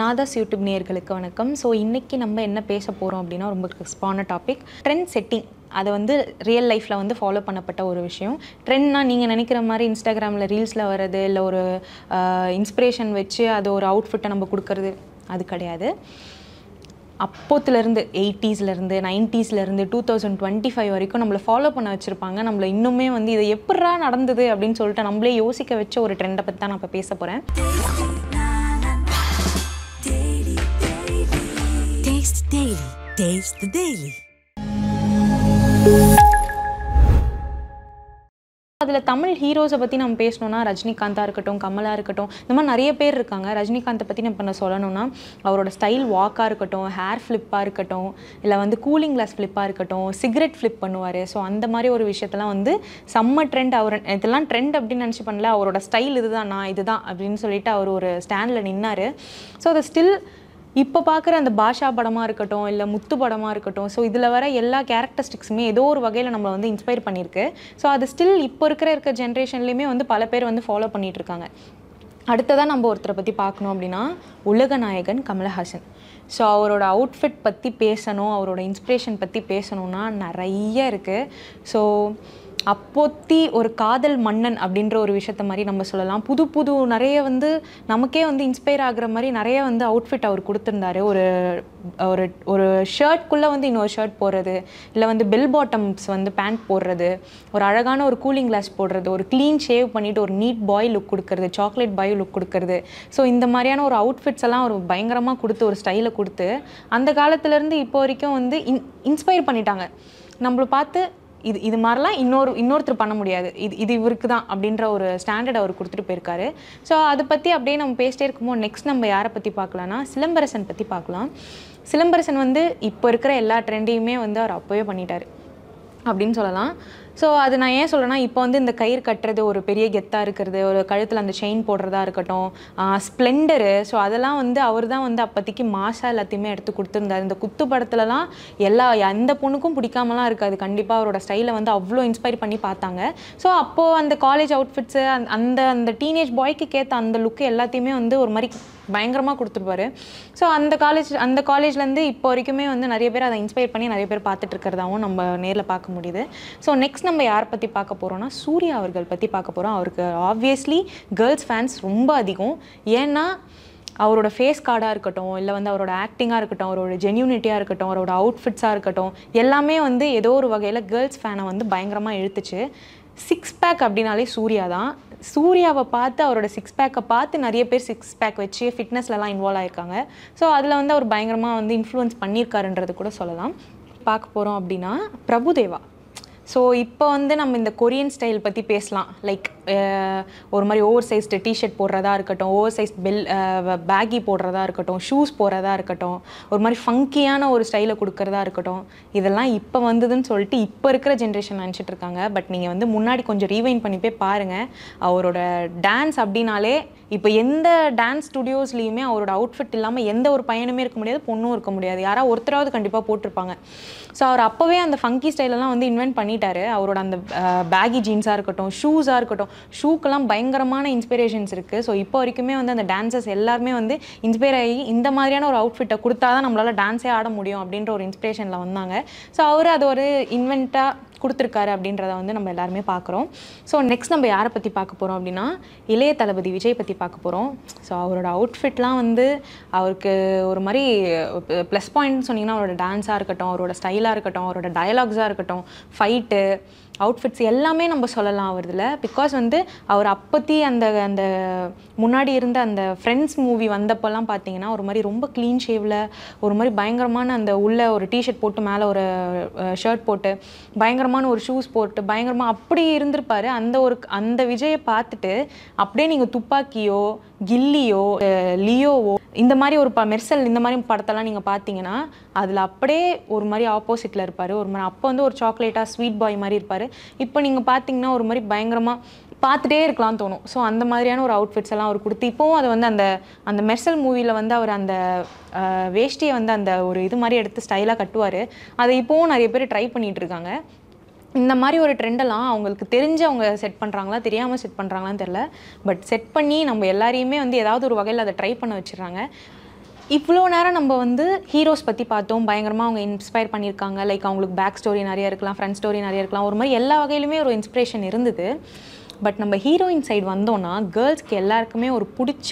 நாதாஸ் YouTube நேயர்களுக்கு வணக்கம். So இன்றைக்கி நம்ம என்ன பேச போகிறோம் அப்படின்னா ரொம்ப கிறிஸ்பான டாபிக் ட்ரெண்ட் செட்டிங். அதை வந்து ரியல் லைஃப்பில் வந்து ஃபாலோ பண்ணப்பட்ட ஒரு விஷயம். ட்ரெண்ட்னால் நீங்கள் நினைக்கிற மாதிரி இன்ஸ்டாகிராமில் ரீல்ஸில் வர்றது இல்லை ஒரு இன்ஸ்பிரேஷன் வச்சு அது ஒரு அவுட்ஃபிட்டை நம்ம கொடுக்கறது அது கிடையாது. அப்போத்துலேருந்து 80ஸ்லேருந்து 90ஸ்லேருந்து 2025 வரைக்கும் நம்மளை ஃபாலோ பண்ண வச்சுருப்பாங்க. நம்மளை இன்னுமே வந்து இதை எப்படா நடந்தது அப்படின்னு சொல்லிட்டு நம்மளே யோசிக்க வச்ச ஒரு ட்ரெண்டை பற்றி தான் நான் இப்போ பேச போகிறேன். Taste the Daily. அதில் தமிழ் ஹீரோஸை பற்றி நம்ம பேசணுன்னா ரஜினிகாந்தாக இருக்கட்டும், கமலாக இருக்கட்டும், இந்த மாதிரி நிறைய பேர் இருக்காங்க. ரஜினிகாந்தை பற்றி நம்ம இப்போ சொல்லணும்னா அவரோட ஸ்டைல் வாக்காக இருக்கட்டும், ஹேர் ஃப்ளிப்பாக இருக்கட்டும், இல்லை வந்து கூலிங் கிளாஸ் ஃப்ளிப்பாக இருக்கட்டும், சிகரெட் ஃப்ளிப் பண்ணுவார். ஸோ அந்த மாதிரி ஒரு விஷயத்தெல்லாம் வந்து செம்ம ட்ரெண்ட். அவர் இதெல்லாம் ட்ரெண்ட் அப்படின்னு நினச்சி பண்ணல, அவரோட ஸ்டைல் இதுதான், நான் இதுதான் அப்படின்னு சொல்லிட்டு அவர் ஒரு ஸ்டாண்டில் நின்னார். ஸோ அதை ஸ்டில் இப்போ பார்க்குற அந்த பாஷா படமாக இருக்கட்டும், இல்லை முத்து படமாக இருக்கட்டும், ஸோ இதில் வர எல்லா கேரக்டரிஸ்டிக்ஸுமே ஏதோ ஒரு வகையில் நம்மளை வந்து இன்ஸ்பயர் பண்ணியிருக்கு. ஸோ அது ஸ்டில் இப்போ இருக்க ஜென்ரேஷன்லேயுமே வந்து பல பேர் வந்து ஃபாலோ பண்ணிகிட்ருக்காங்க. அடுத்ததாக நம்ம ஒருத்தரை பற்றி பார்க்கணும் அப்படின்னா உலகநாயகன் கமலஹாசன். ஸோ அவரோட அவுட்ஃபிட் பற்றி பேசணும், அவரோட இன்ஸ்பிரேஷன் பற்றி பேசணுன்னா நிறைய இருக்குது. ஸோ அப்போத்தி ஒரு காதல் மன்னன் அப்படின்ற ஒரு விஷயத்த மாதிரி நம்ம சொல்லலாம். புது நிறைய வந்து நமக்கே வந்து இன்ஸ்பயர் ஆகுற மாதிரி நிறைய வந்து அவுட்ஃபிட் அவர் கொடுத்துருந்தாரு. ஒரு ஒரு ஒரு ஷர்ட்குள்ளே வந்து இன்னொரு ஷர்ட் போடுறது, இல்லை வந்து பெல் பாட்டம்ஸ் வந்து பேண்ட் போடுறது, ஒரு அழகான ஒரு கூலிங் கிளாஸ் போடுறது, ஒரு க்ளீன் ஷேவ் பண்ணிவிட்டு ஒரு நீட் பாய் லுக் கொடுக்கறது, சாக்லேட் பாய் லுக் கொடுக்கறது. ஸோ இந்த மாதிரியான ஒரு அவுட்ஃபிட்ஸ் எல்லாம் ஒரு பயங்கரமாக கொடுத்து ஒரு ஸ்டைலை கொடுத்து அந்த காலத்துலேருந்து இப்போ வரைக்கும் வந்து இன்ஸ்பயர் பண்ணிட்டாங்க. நம்மளை பார்த்து இது மாதிரிலாம் இன்னொருத்தர் பண்ண முடியாது, இது இவருக்கு தான் அப்படின்ற ஒரு ஸ்டாண்டர்ட் அவர் கொடுத்துட்டு போயிருக்காரு. ஸோ அதை பற்றி அப்படியே நம்ம பேசிட்டே இருக்கும்போது நெக்ஸ்ட் நம்ம யாரை பற்றி பார்க்கலான்னா சிலம்பரசன் பற்றி பார்க்கலாம். சிலம்பரசன் வந்து இப்போ இருக்கிற எல்லா ட்ரெண்டையுமே வந்து அவர் அப்போவே பண்ணிட்டார் அப்படின்னு சொல்லலாம். ஸோ அது நான் ஏன் சொல்கிறேன்னா, இப்போ வந்து இந்த கயிறு கட்டுறது ஒரு பெரிய கெத்தாக இருக்கிறது, ஒரு கழுத்தில் அந்த செயின் போடுறதா இருக்கட்டும், ஸ்ப்ளெண்டரு, ஸோ அதெல்லாம் வந்து அவர் தான் வந்து அப்போதைக்கு மாசாக எல்லாத்தையுமே எடுத்து கொடுத்துருந்தார். இந்த குத்து படத்துலலாம் எந்த பொண்ணுக்கும் பிடிக்காமலாம் இருக்காது. கண்டிப்பாக அவரோட ஸ்டைலை வந்து அவ்வளோ இன்ஸ்பயர் பண்ணி பார்த்தாங்க. ஸோ அப்போது அந்த காலேஜ் அவுட்ஃபிட்ஸு அந்த டீனேஜ் பாய்க்கு கேட்ட அந்த லுக்கு எல்லாத்தையுமே வந்து ஒரு மாதிரி பயங்கரமாக கொடுத்துருப்பாரு. ஸோ அந்த காலேஜ்லேருந்து இப்போ வரைக்குமே வந்து நிறைய பேர் அதை இன்ஸ்பயர் பண்ணி நிறைய பேர் பார்த்துட்டு இருக்கிறதாவும் நம்ம நேரில் பார்க்க முடியுது. ஸோ நெக்ஸ்ட் நம்ம யாரை பற்றி பார்க்க போகிறோம்னா சூர்யா அவர்கள் பற்றி பார்க்க போகிறோம். அவருக்கு ஆப்வியஸ்லி கேர்ள்ஸ் ஃபேன்ஸ் ரொம்ப அதிகம். ஏன்னா அவரோட ஃபேஸ் கார்டாக இருக்கட்டும், இல்லை வந்து அவரோட ஆக்டிங்காக இருக்கட்டும், அவரோட ஜென்யூனிட்டியாக இருக்கட்டும், அவரோட அவுட்ஃபிட்ஸாக இருக்கட்டும், எல்லாமே வந்து ஏதோ ஒரு வகையில் கேர்ள்ஸ் ஃபேனை வந்து பயங்கரமாக இழுத்துச்சு. சிக்ஸ் பேக் அப்படின்னாலே சூர்யா தான். சூர்யாவை பார்த்து அவரோட சிக்ஸ் பேக்கை பார்த்து நிறைய பேர் சிக்ஸ் பேக் வச்சு ஃபிட்னஸ்லலாம் இன்வால்வ் ஆகிருக்காங்க. ஸோ அதில் வந்து அவர் பயங்கரமாக வந்து இன்ஃப்ளூயன்ஸ் பண்ணியிருக்காருன்றது கூட சொல்லலாம். பார்க்க போகிறோம் அப்படின்னா பிரபுதேவா. ஸோ இப்போ வந்து நம்ம இந்த கொரியன் ஸ்டைல் பற்றி பேசலாம். லைக் ஒரு மாதிரி ஓவர் சைஸ்டு டிஷர்ட் போடுறதா இருக்கட்டும், ஓவர் சைஸ் பேகி போடுறதா இருக்கட்டும், ஷூஸ் போடுறதா இருக்கட்டும், ஒரு மாதிரி ஃபங்கியான ஒரு ஸ்டைலை கொடுக்குறதா இருக்கட்டும், இதெல்லாம் இப்போ வந்ததுன்னு சொல்லிட்டு இப்போ இருக்கிற ஜென்ரேஷன் நினச்சிட்டு இருக்காங்க. பட் நீங்கள் வந்து முன்னாடி கொஞ்சம் ரீவைண்ட் பண்ணி போய் பாருங்கள். அவரோட டான்ஸ் அப்படின்னாலே இப்போ எந்த டான்ஸ் ஸ்டுடியோஸ்லேயுமே அவரோட அவுட்ஃபிட் இல்லாமல் எந்த ஒரு பையனுமே இருக்க முடியாது, பொண்ணும் இருக்க முடியாது. யாராவது ஒருத்தராவது கண்டிப்பாக போட்டிருப்பாங்க. ஸோ அவர் அப்போவே அந்த ஃபங்கி ஸ்டைலெல்லாம் வந்து இன்வென்ட் பண்ணிட்டாரு. அவரோட அந்த பேகி ஜீன்ஸாக இருக்கட்டும், ஷூஸாக இருக்கட்டும், ஷூக்கெல்லாம் பயங்கரமான இன்ஸ்பிரேஷன்ஸ் இருக்குது. ஸோ இப்போ வரைக்குமே வந்து அந்த டான்சர்ஸ் எல்லாருமே வந்து இன்ஸ்பயர் ஆகி இந்த மாதிரியான ஒரு அவுட்ஃபிட்டை கொடுத்தா தான் நம்மளால் டான்ஸே ஆட முடியும் அப்படின்ற ஒரு இன்ஸ்பிரேஷனில் வந்தாங்க. ஸோ அவர் அது ஒரு இன்வென்ட்டாக கொடுத்துருக்காரு அப்படின்றத வந்து நம்ம எல்லாருமே பார்க்குறோம். ஸோ நெக்ஸ்ட் நம்ம யாரை பற்றி பார்க்க போகிறோம் அப்படின்னா இளைய தளபதி விஜய் பற்றி பார்க்க போகிறோம். ஸோ அவரோட அவுட்ஃபிட்லாம் வந்து அவருக்கு ஒரு மாதிரி ப்ளஸ் பாயிண்ட்னு சொன்னிங்கன்னா அவரோட டான்ஸாக இருக்கட்டும், அவரோட ஸ்டைலாக இருக்கட்டும், அவரோட டயலாக்ஸாக இருக்கட்டும், ஃபைட்டு, அவுட்ஃபிட்ஸ் எல்லாமே நம்ம சொல்லலாம் அவரில். பிகாஸ் வந்து அவர் அப்போத்தி அந்த முன்னாடி இருந்த அந்த ஃப்ரெண்ட்ஸ் மூவி வந்தப்போல்லாம் பார்த்தீங்கன்னா ஒரு மாதிரி ரொம்ப க்ளீன் ஷேவில் ஒரு மாதிரி பயங்கரமான அந்த உள்ள ஒரு டிஷர்ட் போட்டு மேலே ஒரு ஷர்ட் போட்டு பயங்கரமான ஒரு ஷூஸ் போட்டு பயங்கரமாக அப்படி இருந்திருப்பார். அந்த விஜயை பார்த்துட்டு அப்படியே நீங்கள் துப்பாக்கியோ, கில்லியோ, லியோவோ, இந்த மாதிரி ஒரு மெர்சல் இந்த மாதிரி படத்தெல்லாம் நீங்கள் பார்த்தீங்கன்னா அதில் அப்படியே ஒரு மாதிரி ஆப்போசிட்டில் இருப்பார். ஒரு மாதிரி அப்போ வந்து ஒரு சாக்லேட்டாக ஸ்வீட் பாய் மாதிரி இருப்பார். இப்போ நீங்கள் பார்த்தீங்கன்னா ஒரு மாதிரி பயங்கரமாக பார்த்துட்டே இருக்கலாம்னு தோணும். ஸோ அந்த மாதிரியான ஒரு அவுட்ஃபிட்ஸ் எல்லாம் அவர் கொடுத்து இப்போவும் அதை வந்து அந்த மெர்சல் மூவியில் வந்து அவர் அந்த வேஷ்டியை வந்து அந்த ஒரு இது மாதிரி எடுத்து ஸ்டைலாக கட்டுவார். அதை இப்போவும் நிறைய பேர் ட்ரை பண்ணிகிட்டு இருக்காங்க. இந்த மாதிரி ஒரு ட்ரெண்டெல்லாம் அவங்களுக்கு தெரிஞ்சு அவங்க செட் பண்ணுறாங்களா, தெரியாமல் செட் பண்ணுறாங்களான்னு தெரில. பட் செட் பண்ணி நம்ம எல்லாரையுமே வந்து ஏதாவது ஒரு வகையில் அதை ட்ரை பண்ண வச்சிடுறாங்க. இவ்வளோ நேரம் நம்ம வந்து ஹீரோஸ் பற்றி பார்த்தோம், பயங்கரமாக அவங்க இன்ஸ்பயர் பண்ணியிருக்காங்க. லைக் அவங்களுக்கு பேக் ஸ்டோரி நிறைய இருக்கலாம், ஃப்ரண்ட் ஸ்டோரி நிறைய இருக்கலாம், ஒரு மாதிரி எல்லா வகையிலுமே ஒரு இன்ஸ்பிரேஷன் இருந்தது. பட் நம்ம ஹீரோயின் சைடு வந்தோன்னா கேர்ள்ஸ்க்கு எல்லாருக்குமே ஒரு பிடிச்ச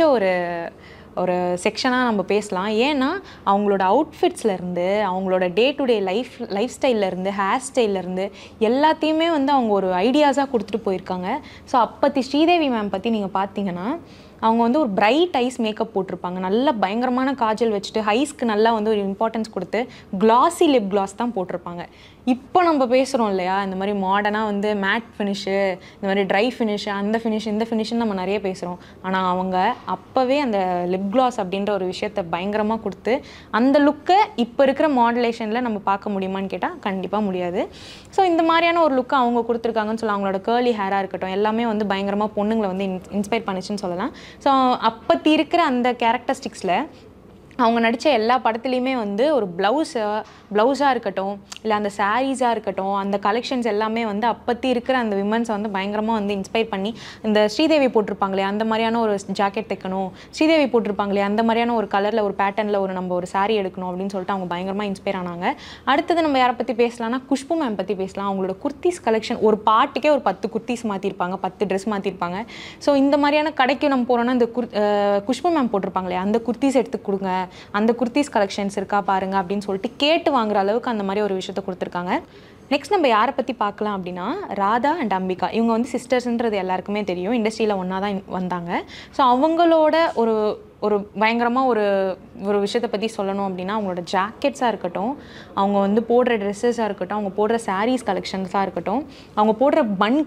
ஒரு செக்ஷனாக நம்ம பேசலாம். ஏன்னா அவங்களோட அவுட்ஃபிட்ஸ்லேருந்து, அவங்களோட டே டு டே லைஃப் ஸ்டைல்லேருந்து, ஹேர் ஸ்டைல்லேருந்து எல்லாத்தையுமே வந்து அவங்க ஒரு ஐடியாஸாக கொடுத்துட்டு போயிருக்காங்க. ஸோ அப்பத்தி ஸ்ரீதேவி மேம் பற்றி நீங்கள் பார்த்தீங்கன்னா, அவங்க வந்து ஒரு பிரைட் ஐஸ் மேக்கப் போட்டிருப்பாங்க, நல்ல பயங்கரமான காஜல் வச்சுட்டு ஐஸ்க்கு நல்லா வந்து ஒரு இம்பார்ட்டன்ஸ் கொடுத்து கிளாஸி லிப் கிளாஸ் தான் போட்டிருப்பாங்க. இப்போ நம்ம பேசுகிறோம் இல்லையா, இந்த மாதிரி மாடர்னாக வந்து மேட் ஃபினிஷு, இந்த மாதிரி ட்ரை ஃபினிஷு, அந்த ஃபினிஷ் இந்த ஃபினிஷ்னு நம்ம நிறைய பேசுகிறோம். ஆனால் அவங்க அப்போவே அந்த லிப் கிளாஸ் அப்படின்ற ஒரு விஷயத்தை பயங்கரமாக கொடுத்து அந்த லுக்கை இப்போ இருக்கிற மாடுலேஷனில் நம்ம பார்க்க முடியுமான்னு கேட்டால் கண்டிப்பாக முடியாது. ஸோ இந்த மாதிரியான ஒரு லுக்கை அவங்க கொடுத்துருக்காங்கன்னு சொல்லலாம். அவங்களோட கேர்லி ஹேராக இருக்கட்டும் எல்லாமே வந்து பயங்கரமாக பொண்ணுங்களை வந்து இன்ஸ்பயர் பண்ணிச்சுன்னு சொல்லலாம். ஸோ அப்போத்தி இருக்கிற அந்த கேரக்டரிஸ்டிக்ஸில் அவங்க நடித்த எல்லா படத்துலையுமே வந்து ஒரு ப்ளவுஸாக இருக்கட்டும், இல்லை அந்த சாரீஸாக இருக்கட்டும், அந்த கலெக்ஷன்ஸ் எல்லாமே வந்து அப்போத்தி இருக்கிற அந்த விமன்ஸை வந்து பயங்கரமாக வந்து இன்ஸ்பயர் பண்ணி, இந்த ஸ்ரீதேவி போட்டிருப்பாங்களே அந்த மாதிரியான ஒரு ஜாக்கெட் தைக்கணும், ஸ்ரீதேவி போட்டிருப்பாங்களே அந்த மாதிரியான ஒரு கலரில் ஒரு பேட்டர்னில் நம்ம ஒரு சாரீ எடுக்கணும் அப்படின்னு சொல்லிட்டு அவங்க பயங்கரமாக இன்ஸ்பயர் ஆனாங்க. அடுத்தது நம்ம யாரை பற்றி பேசலாம்னா குஷ்பு மேம் பற்றி பேசலாம். அவங்களோட குர்த்திஸ் கலெக்ஷன் ஒரு பாட்டுக்கே ஒரு 10 குர்த்திஸ் மாற்றிருப்பாங்க, 10 ட்ரெஸ் மாற்றிருப்பாங்க. ஸோ இந்த மாதிரியான கடைக்கு நம்ம போகிறோன்னா இந்த குஷ்பு மேம் போட்டிருப்பாங்களே அந்த குர்த்திஸ் எடுத்து கொடுங்க, அந்த குர்த்திஸ் கலெக்ஷன்ஸ் இருக்கா பாருங்க அப்படின்னு சொல்லிட்டு கேட்டு வாங்குற அளவுக்கு அந்த மாதிரி ஒரு விஷயத்தை கொடுத்துருக்காங்க. நெக்ஸ்ட் நம்ம யாரை பற்றி பார்க்கலாம் அப்படின்னா ராதா அண்ட் அம்பிகா. இவங்க வந்து சிஸ்டர்ஸ்ன்றது எல்லாருக்குமே தெரியும், இண்டஸ்ட்ரியில் ஒன்றா தான் வந்தாங்க. ஸோ அவங்களோட ஒரு பயங்கரமாக ஒரு விஷயத்தை பற்றி சொல்லணும் அப்படின்னா அவங்களோட ஜாக்கெட்ஸாக இருக்கட்டும், அவங்க வந்து போடுற ட்ரெஸ்ஸஸாக இருக்கட்டும், அவங்க போடுற சாரீஸ் கலெக்ஷன்ஸாக இருக்கட்டும், அவங்க போடுற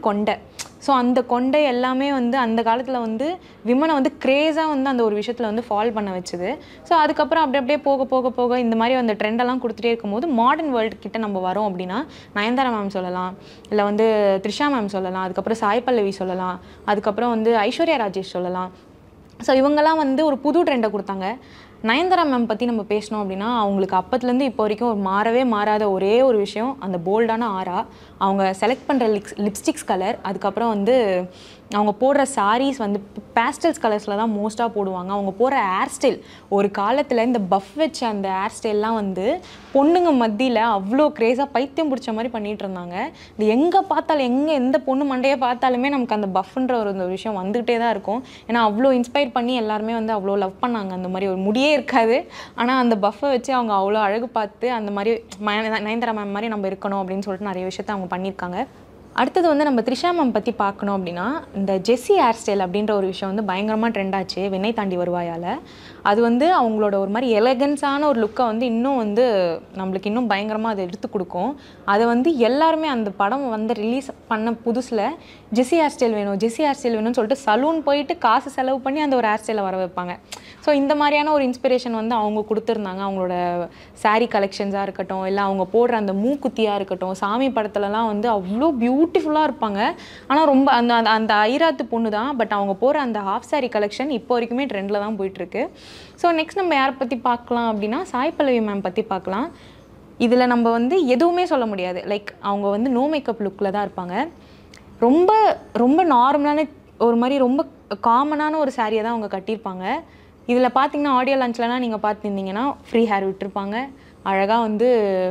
கொண்டை. ஸோ அந்த கொண்டை எல்லாமே வந்து அந்த காலத்தில் வந்து விமனை வந்து க்ரேஸாக வந்து அந்த ஒரு விஷயத்தில் வந்து ஃபால் பண்ண வச்சுது. ஸோ அதுக்கப்புறம் அப்படியே போக இந்த மாதிரி அந்த ட்ரெண்டெல்லாம் கொடுத்துட்டே இருக்கும்போது மாடர்ன் வேர்ல்டு கிட்ட நம்ம வரோம் அப்படின்னா நயன்தாரா மேம் சொல்லலாம், இல்லை வந்து த்ரிஷா மேம் சொல்லலாம், அதுக்கப்புறம் சாய் பல்லவி சொல்லலாம், அதுக்கப்புறம் வந்து ஐஸ்வர்யா ராஜேஷ் சொல்லலாம். ஸோ இவங்கெல்லாம் வந்து ஒரு புது ட்ரெண்டை கொடுத்தாங்க. நயன்தாரா மேம் பற்றி நம்ம பேசணும் அப்படின்னா அவங்களுக்கு அப்பத்துலேருந்து இப்போ வரைக்கும் ஒரு மாறாத ஒரே ஒரு விஷயம் அந்த போல்டான ஆரா. அவங்க செலக்ட் பண்ணுற லிப்ஸ்டிக்ஸ் கலர், அதுக்கப்புறம் வந்து அவங்க போடுற சாரீஸ் வந்து பேஸ்டல்ஸ் கலர்ஸில் தான் மோஸ்ட்டாக போடுவாங்க. அவங்க போடுற ஹேர் ஸ்டைல், ஒரு காலத்தில் இந்த பஃப் வச்ச அந்த ஹேர் ஸ்டைல்லாம் வந்து பொண்ணுங்க மத்தியில் அவ்வளோ க்ரேஸாக பைத்தியம் பிடிச்ச மாதிரி பண்ணிகிட்டு இருந்தாங்க. இது எங்கே பார்த்தாலும் எந்த பொண்ணு மண்டையை பார்த்தாலுமே நமக்கு அந்த பஃப்ன்ற ஒரு விஷயம் வந்துகிட்டே தான் இருக்கும். ஏன்னா அவ்வளோ இன்ஸ்பயர் பண்ணி எல்லாருமே வந்து அவ்வளோ லவ் பண்ணாங்க. அந்த மாதிரி ஒரு முடியே இருக்காது, ஆனால் அந்த பஃப்பை வச்சு அவங்க அவ்வளோ அழகு பார்த்து அந்த மாதிரி நயன்தாரா மேம் மாதிரி நம்ம இருக்கணும் அப்படின்னு சொல்லிட்டு நிறைய விஷயத்த அவங்க பண்ணியிருக்காங்க. அடுத்தது வந்து நம்ம த்ரிஷா மேம் பற்றி பார்க்கணும் அப்படின்னா இந்த ஜெஸ்ஸி ஹேர் ஸ்டைல் அப்படின்ற ஒரு விஷயம் வந்து பயங்கரமாக ட்ரெண்ட் ஆச்சு வினை தாண்டி வருவாயால். அது வந்து அவங்களோட ஒரு மாதிரி எலகன்ஸான ஒரு லுக்கை வந்து இன்னும் வந்து நம்மளுக்கு இன்னும் பயங்கரமாக அதை எடுத்து கொடுக்கும். அதை வந்து எல்லாருமே அந்த படம் வந்து ரிலீஸ் பண்ண புதுசில் ஜெஸ்ஸி ஹேர் ஸ்டைல் வேணும்னு சொல்லிட்டு சலூன் போயிட்டு காசு செலவு பண்ணி அந்த ஒரு ஹேர் ஸ்டைலை வர வைப்பாங்க. ஸோ இந்த மாதிரியான ஒரு இன்ஸ்பிரேஷன் வந்து அவங்க கொடுத்துருந்தாங்க. அவங்களோட சாரீ கலெக்ஷன்ஸாக இருக்கட்டும், இல்லை அவங்க போடுற அந்த மூக்குத்தியாக இருக்கட்டும், சாமி படத்துலலாம் வந்து அவ்வளோ பியூட்டிஃபுல்லாக இருப்பாங்க. ஆனால் ரொம்ப அந்த ஐராத்து பொண்ணு தான். பட் அவங்க போகிற அந்த ஹாஃப் சாரீ கலெக்ஷன் இப்போ வரைக்குமே ட்ரெண்டில் தான் போயிட்டுருக்கு. ஸோ நெக்ஸ்ட் நம்ம யாரை பற்றி பார்க்கலாம் அப்படின்னா சாய் பல்லவி மேம் பற்றி பார்க்கலாம். இதில் நம்ம வந்து எதுவுமே சொல்ல முடியாது. லைக் அவங்க வந்து நோ மேக்கப் லுக்கில் தான் இருப்பாங்க. ரொம்ப ரொம்ப நார்மலான ஒரு மாதிரி ரொம்ப காமனான ஒரு சாரியை தான் அவங்க கட்டியிருப்பாங்க. இதில் பார்த்தீங்கன்னா ஆடியோ லான்ச்லலாம் நீங்கள் பார்த்துருந்தீங்கன்னா ஃப்ரீ ஹேர் விட்டுருப்பாங்க, அழகாக வந்து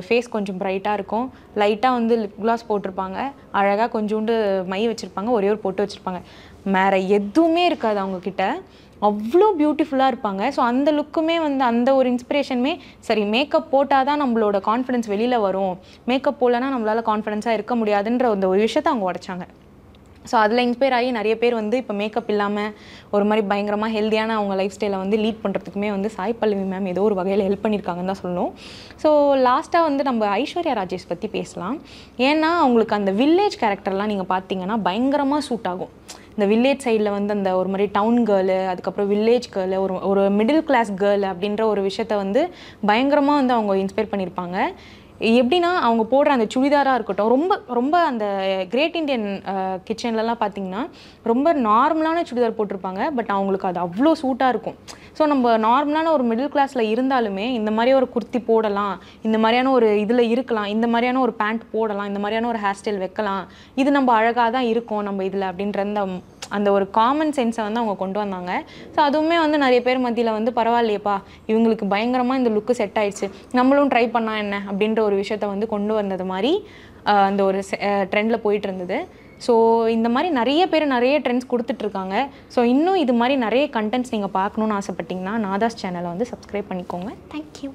ஃபேஸ் கொஞ்சம் ப்ரைட்டாக இருக்கும், லைட்டாக வந்து லிப் கிளாஸ் போட்டிருப்பாங்க, அழகாக கொஞ்சோண்டு மை வச்சுருப்பாங்க, ஒரே ஒரு பொட்டு வச்சுருப்பாங்க, வேறு எதுவுமே இருக்காது அவங்கக்கிட்ட. அவ்வளோ பியூட்டிஃபுல்லாக இருப்பாங்க. ஸோ அந்த லுக்குமே வந்து அந்த ஒரு இன்ஸ்பிரேஷனுமே சரி மேக்கப் போட்டால் தான் நம்மளோட கான்ஃபிடென்ஸ் வெளியில் வரும், மேக்கப் போடலன்னா நம்மளால் கான்ஃபிடென்ஸாக இருக்க முடியாதுன்ற அந்த ஒரு விஷயத்தை அவங்க உடைச்சாங்க. ஸோ அதில் இன்ஸ்பயர் ஆகி நிறைய பேர் வந்து இப்போ மேக்கப் இல்லாமல் ஒரு மாதிரி பயங்கரமாக ஹெல்த்தியான அவங்க லைஃப் ஸ்டைலை வந்து லீட் பண்ணுறதுக்குமே வந்து சாய் பல்லவி மேம் ஏதோ ஒரு வகையில் ஹெல்ப் பண்ணியிருக்காங்கன்னு தான் சொல்லணும். ஸோ லாஸ்ட்டாக வந்து நம்ம ஐஸ்வர்யா ராஜேஷ் பற்றி பேசலாம். ஏன்னா அவங்களுக்கு அந்த வில்லேஜ் கேரக்டர்லாம் நீங்கள் பார்த்தீங்கன்னா பயங்கரமாக சூட் ஆகும். இந்த வில்லேஜ் சைடில் வந்து அந்த ஒரு மாதிரி டவுன் கேர்ளு, அதுக்கப்புறம் வில்லேஜ் கேர்ளு, ஒரு மிடில் கிளாஸ் கேர்ள் அப்படின்ற ஒரு விஷயத்த வந்து பயங்கரமாக வந்து அவங்க இன்ஸ்பயர் பண்ணியிருப்பாங்க. எப்படின்னா அவங்க போடுற அந்த சுடிதாராக இருக்கட்டும், ரொம்ப ரொம்ப அந்த கிரேட் இண்டியன் கிச்சன்லலாம் பார்த்திங்கன்னா ரொம்ப நார்மலான சுடிதார் போட்டிருப்பாங்க. பட் அவங்களுக்கு அது அவ்வளோ சூட்டாக இருக்கும். ஸோ நம்ம நார்மலான ஒரு மிடில் கிளாஸில் இருந்தாலுமே இந்த மாதிரி ஒரு குர்த்தி போடலாம், இந்த மாதிரியான ஒரு இதில் இருக்கலாம், இந்த மாதிரியான ஒரு பேண்ட் போடலாம், இந்த மாதிரியான ஒரு ஹேர் ஸ்டைல் வைக்கலாம், இது நம்ம அழகாக தான் இருக்கும் நம்ம இதில் அப்படின்ற அந்த ஒரு காமன் சென்ஸை வந்து அவங்க கொண்டு வந்தாங்க. ஸோ அதுவுமே வந்து நிறைய பேர் மத்தியில் வந்து பரவாயில்லையப்பா, இவங்களுக்கு பயங்கரமாக இந்த லுக்கு செட் ஆயிடுச்சு, நம்மளும் ட்ரை பண்ணா என்ன அப்படின்ற ஒரு விஷயத்த வந்து கொண்டு வந்தது மாதிரி அந்த ஒரு ட்ரெண்டில் போயிட்டு இருந்தது. ஸோ இந்த மாதிரி நிறைய பேர் நிறைய ட்ரெண்ட்ஸ் கொடுத்துட்ருக்காங்க. ஸோ இன்னும் இது மாதிரி நிறைய கண்டென்ட்ஸ் நீங்கள் பார்க்கணுன்னு ஆசைப்பட்டீங்கன்னா நாதாஸ் சேனலை வந்து சப்ஸ்கிரைப் பண்ணிக்கோங்க. தேங்க்யூ.